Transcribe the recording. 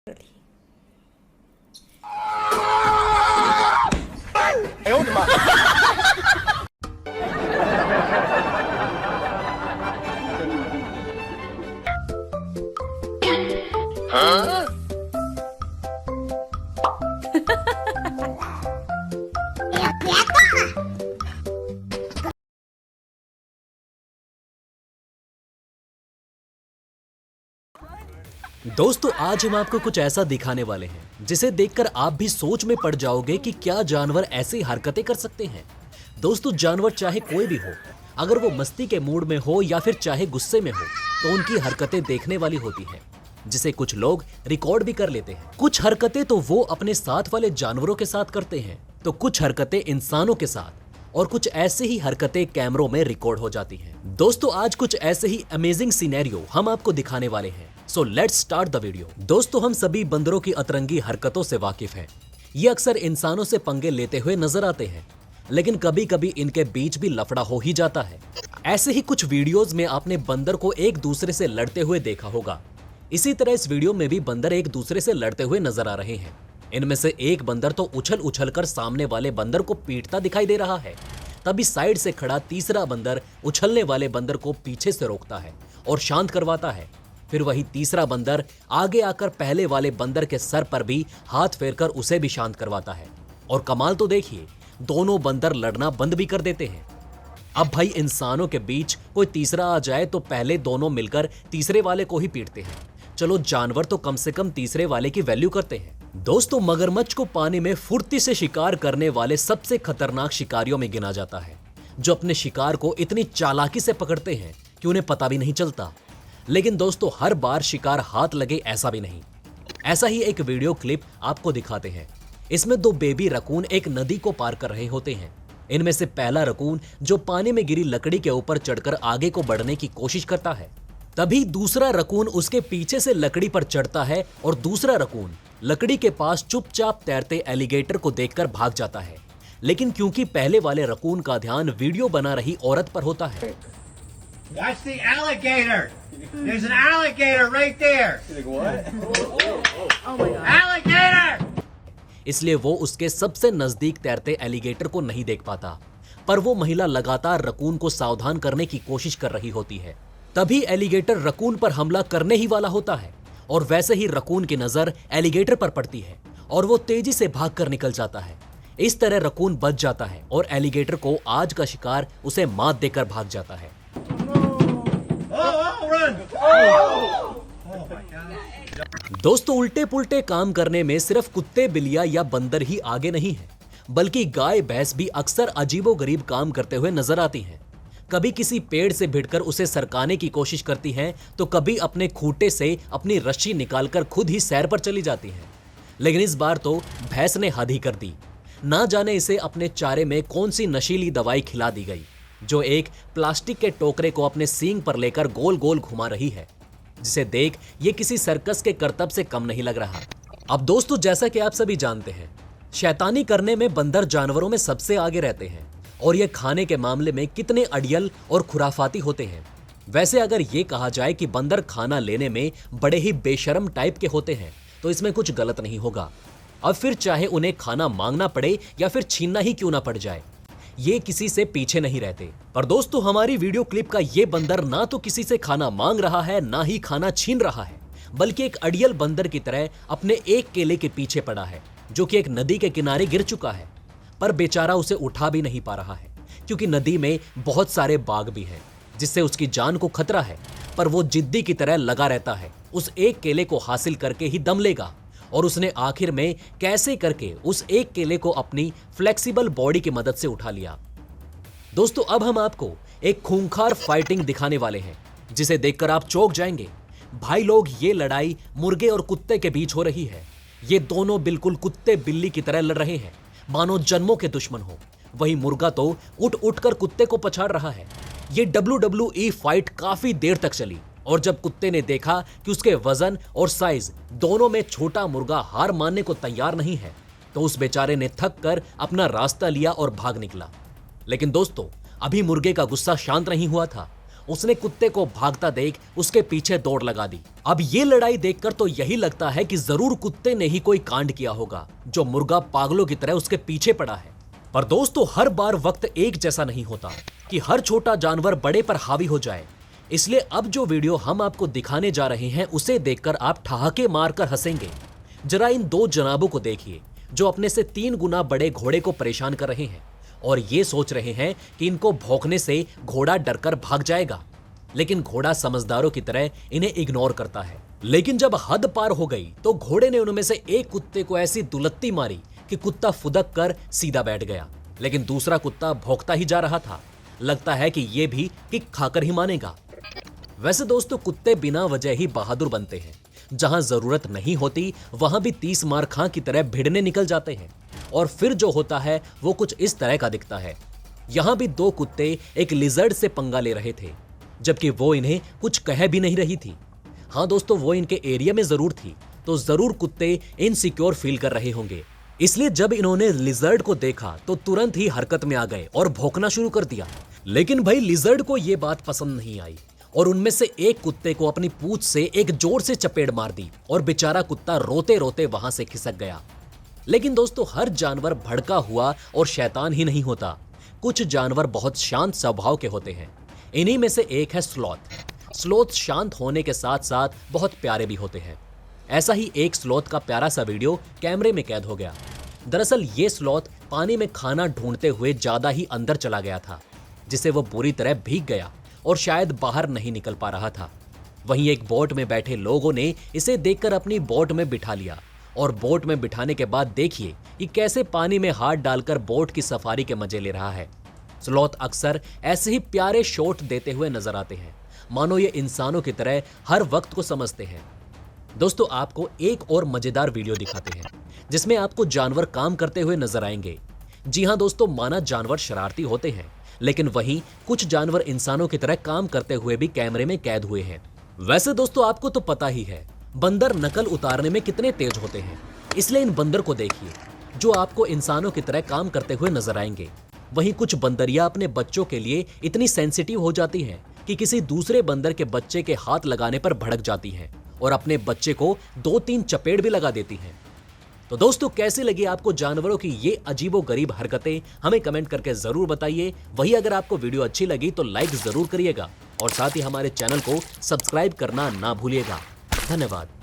哎呦我的妈！दोस्तों आज हम आपको कुछ ऐसा दिखाने वाले हैं जिसे देखकर आप भी सोच में पड़ जाओगे कि क्या जानवर ऐसी हरकतें कर सकते हैं। दोस्तों जानवर चाहे कोई भी हो, अगर वो मस्ती के मूड में हो या फिर चाहे गुस्से में हो, तो उनकी हरकतें देखने वाली होती हैं, जिसे कुछ लोग रिकॉर्ड भी कर लेते हैं। कुछ हरकतें तो वो अपने साथ वाले जानवरों के साथ करते हैं, तो कुछ हरकतें इंसानों के साथ, और कुछ ऐसे ही हरकतें कैमरों में रिकॉर्ड हो जाती हैं। दोस्तों आज कुछ ऐसे ही अमेजिंग सिनेरियो हम आपको दिखाने वाले हैं। So let's start the video. दोस्तों हम सभी बंदरों की अतरंगी हरकतों से वाकिफ हैं। ये अक्सर इंसानों से पंगे लेते हुए नजर आते हैं, लेकिन कभी कभी इनके बीच भी लफड़ा हो ही जाता है। ऐसे ही कुछ वीडियोस में आपने बंदर को एक दूसरे से लड़ते हुए देखा होगा। इसी तरह इस वीडियो में भी बंदर एक दूसरे से लड़ते हुए नजर आ रहे हैं। इनमें से एक बंदर तो उछल उछल कर सामने वाले बंदर को पीटता दिखाई दे रहा है। तभी साइड से खड़ा तीसरा बंदर उछलने वाले बंदर को पीछे से रोकता है और शांत करवाता है। फिर वही तीसरा बंदर आगे आकर पहले वाले बंदर के सर पर भी हाथ फेरकर उसे भी शांत करवाता है। और कमाल तो देखिए, दोनों बंदर लड़ना बंद भी कर देते हैं। अब भाई इंसानों के बीच कोई तीसरा आ जाए तो पहले दोनों मिलकर तीसरे वाले को ही पीटते हैं। चलो जानवर तो कम से कम तीसरे वाले की वैल्यू करते हैं। दोस्तों मगरमच्छ को पानी में फुर्ती से शिकार करने वाले सबसे खतरनाक शिकारियों में गिना जाता है, जो अपने शिकार को इतनी चालाकी से पकड़ते हैं कि उन्हें पता भी नहीं चलता। लेकिन दोस्तों हर बार शिकार हाथ लगे ऐसा भी नहीं। ऐसा ही एक वीडियो क्लिप आपको दिखाते हैं। इसमें दो बेबी रकून एक नदी को पार कर रहे होते हैं। इनमें से पहला रकून जो पानी में गिरी लकड़ी के ऊपर चढ़कर आगे को बढ़ने की कोशिश करता है, तभी दूसरा रकून उसके पीछे से लकड़ी पर चढ़ता है और दूसरा रकून लकड़ी के पास चुपचाप तैरते एलिगेटर को देखकर भाग जाता है। लेकिन क्योंकि पहले वाले रकून का ध्यान वीडियो बना रही औरत पर होता है, That's the alligator. There's an alligator right there. Oh my god! Alligator! इसलिए वो उसके सबसे नजदीक तैरते एलिगेटर को नहीं देख पाता। पर वो महिला लगातार रकून को सावधान करने की कोशिश कर रही होती है। तभी एलिगेटर रकून पर हमला करने ही वाला होता है और वैसे ही रकून की नजर एलिगेटर पर पड़ती है और वो तेजी से भागकर निकल जाता है। इस तरह रकून बच जाता है और एलिगेटर को आज का शिकार उसे मात देकर भाग जाता है। Run! Oh my God! दोस्तों उल्टे पुल्टे काम करने में सिर्फ कुत्ते बिल्लियां या बंदर ही आगे नहीं है, बल्कि गाय भैंस भी अक्सर अजीबोगरीब काम करते हुए नजर आती हैं। कभी किसी पेड़ से भिड़कर उसे सरकाने की कोशिश करती हैं, तो कभी अपने खूंटे से अपनी रस्सी निकालकर खुद ही सैर पर चली जाती हैं। लेकिन इस बार तो भैंस ने हद ही कर दी। ना जाने इसे अपने चारे में कौन सी नशीली दवाई खिला दी गई, जो एक प्लास्टिक के टोकरे को अपने सींग पर लेकर गोल गोल घुमा रही है, जिसे देख ये किसी सर्कस के करतब से कम नहीं लग रहा। अब दोस्तों जैसा कि आप सभी जानते हैं, शैतानी करने में बंदर जानवरों में सबसे आगे रहते हैं और ये खाने के मामले में कितने अड़ियल और खुराफाती होते हैं। वैसे अगर ये कहा जाए कि बंदर खाना लेने में बड़े ही बेशर्म टाइप के होते हैं, तो इसमें कुछ गलत नहीं होगा। अब फिर चाहे उन्हें खाना मांगना पड़े या फिर छीनना ही क्यों ना पड़ जाए, ये किसी से पीछे नहीं रहते। पर दोस्तों हमारी वीडियो क्लिप का ये बंदर ना तो किसी से खाना मांग रहा है, ना ही खाना छीन रहा है, बल्कि एक अड़ियल बंदर की तरह अपने एक केले के पीछे पड़ा है, जो कि एक नदी के किनारे गिर चुका है। पर बेचारा उसे उठा भी नहीं पा रहा है, क्योंकि नदी में बहुत सारे बाघ भी हैं, जिससे उसकी जान को खतरा है। पर वो जिद्दी की तरह लगा रहता है, उस एक केले को हासिल करके ही दम लेगा। और उसने आखिर में कैसे करके उस एक केले को अपनी फ्लेक्सिबल बॉडी की मदद से उठा लिया। दोस्तों अब हम आपको एक खूंखार फाइटिंग दिखाने वाले हैं, जिसे देखकर आप चौंक जाएंगे। भाई लोग ये लड़ाई मुर्गे और कुत्ते के बीच हो रही है। ये दोनों बिल्कुल कुत्ते बिल्ली की तरह लड़ रहे हैं, मानो जन्मों के दुश्मन हो। वही मुर्गा तो उठ उठ कर कुत्ते को पछाड़ रहा है। ये WWE फाइट काफी देर तक चली और जब कुत्ते ने देखा कि उसके वजन और साइज दोनों में छोटा मुर्गा हार मानने को तैयार नहीं है, तो उस बेचारे ने थक कर अपना रास्ता लिया और भाग निकला। लेकिन दोस्तों अभी मुर्गे का गुस्सा शांत नहीं हुआ था उसने कुत्ते को भागता देख उसके पीछे दौड़ लगा दी। अब ये लड़ाई देखकर तो यही लगता है कि जरूर कुत्ते ने ही कोई कांड किया होगा, जो मुर्गा पागलों की तरह उसके पीछे पड़ा है। पर दोस्तों, हर बार वक्त एक जैसा नहीं होता कि हर छोटा जानवर बड़े पर हावी हो जाए। इसलिए अब जो वीडियो हम आपको दिखाने जा रहे हैं उसे देखकर आप ठहाके मारकर हंसेंगे। जरा इन दो जनाबों को देखिए जो अपने से 3 गुना बड़े घोड़े को परेशान कर रहे हैं और ये सोच रहे हैं कि इनको भौंकने से घोड़ा डरकर भाग जाएगा, लेकिन घोड़ा समझदारों की तरह इन्हें इग्नोर करता है। लेकिन जब हद पार हो गई तो घोड़े ने उनमें से एक कुत्ते को ऐसी दुलत्ती मारी कि कुत्ता फुदक कर सीधा बैठ गया, लेकिन दूसरा कुत्ता भौंकता ही जा रहा था। लगता है कि ये भी किक खाकर ही मानेगा। वैसे दोस्तों, कुत्ते बिना वजह ही बहादुर बनते हैं। जहां जरूरत नहीं होती वहां भी 30 मार खां की तरह भिड़ने निकल जाते हैं और फिर जो होता है वो कुछ इस तरह का दिखता है। यहां भी 2 कुत्ते एक लिजर्ड से पंगा ले रहे थे, जबकि वो इन्हें कुछ कह भी नहीं रही थी। हाँ दोस्तों, वो इनके एरिया में जरूर थी तो जरूर कुत्ते इनसिक्योर फील कर रहे होंगे। इसलिए जब इन्होंने लिजर्ड को देखा तो तुरंत ही हरकत में आ गए और भौंकना शुरू कर दिया। लेकिन भाई लिजर्ड को ये बात पसंद नहीं आई और उनमें से एक कुत्ते को अपनी पूंछ से एक जोर से चपेट मार दी और बेचारा कुत्ता रोते रोते वहां से खिसक गया। लेकिन दोस्तों, हर जानवर भड़का हुआ और शैतान ही नहीं होता। कुछ जानवर बहुत शांत स्वभाव के होते हैं। इन्हीं में से एक है स्लॉथ। स्लॉथ शांत होने के साथ साथ बहुत प्यारे भी होते हैं। ऐसा ही एक स्लॉथ का प्यारा सा वीडियो कैमरे में कैद हो गया। दरअसल ये स्लॉथ पानी में खाना ढूंढते हुए ज्यादा ही अंदर चला गया था, जिसे वो बुरी तरह भीग गया और शायद बाहर नहीं निकल पा रहा था। वहीं एक बोट में बैठे लोगों ने इसे देखकर अपनी बोट में बिठा लिया और बोट में बिठाने के बाद देखिए कि कैसे पानी में हाथ डालकर बोट की सफारी के मजे ले रहा है। स्लॉथ अक्सर ऐसे ही प्यारे शॉट देते हुए नजर आते हैं, मानो ये इंसानों की तरह हर वक्त को समझते हैं। दोस्तों, आपको एक और मजेदार वीडियो दिखाते हैं जिसमें आपको जानवर काम करते हुए नजर आएंगे। जी हाँ दोस्तों, माना जानवर शरारती होते हैं, लेकिन वहीं कुछ जानवर इंसानों की तरह काम करते हुए भी कैमरे में कैद हुए हैं। वैसे दोस्तों, आपको तो पता ही है बंदर नकल उतारने में कितने तेज होते हैं, इसलिए इन बंदर को देखिए जो आपको इंसानों की तरह काम करते हुए नजर आएंगे। वहीं कुछ बंदरियां अपने बच्चों के लिए इतनी सेंसिटिव हो जाती हैं कि किसी दूसरे बंदर के बच्चे के हाथ लगाने पर भड़क जाती हैं और अपने बच्चे को 2-3 चपेट भी लगा देती हैं। तो दोस्तों, कैसी लगी आपको जानवरों की ये अजीबोगरीब हरकतें, हमें कमेंट करके जरूर बताइए। वही अगर आपको वीडियो अच्छी लगी तो लाइक जरूर करिएगा और साथ ही हमारे चैनल को सब्सक्राइब करना ना भूलिएगा। धन्यवाद।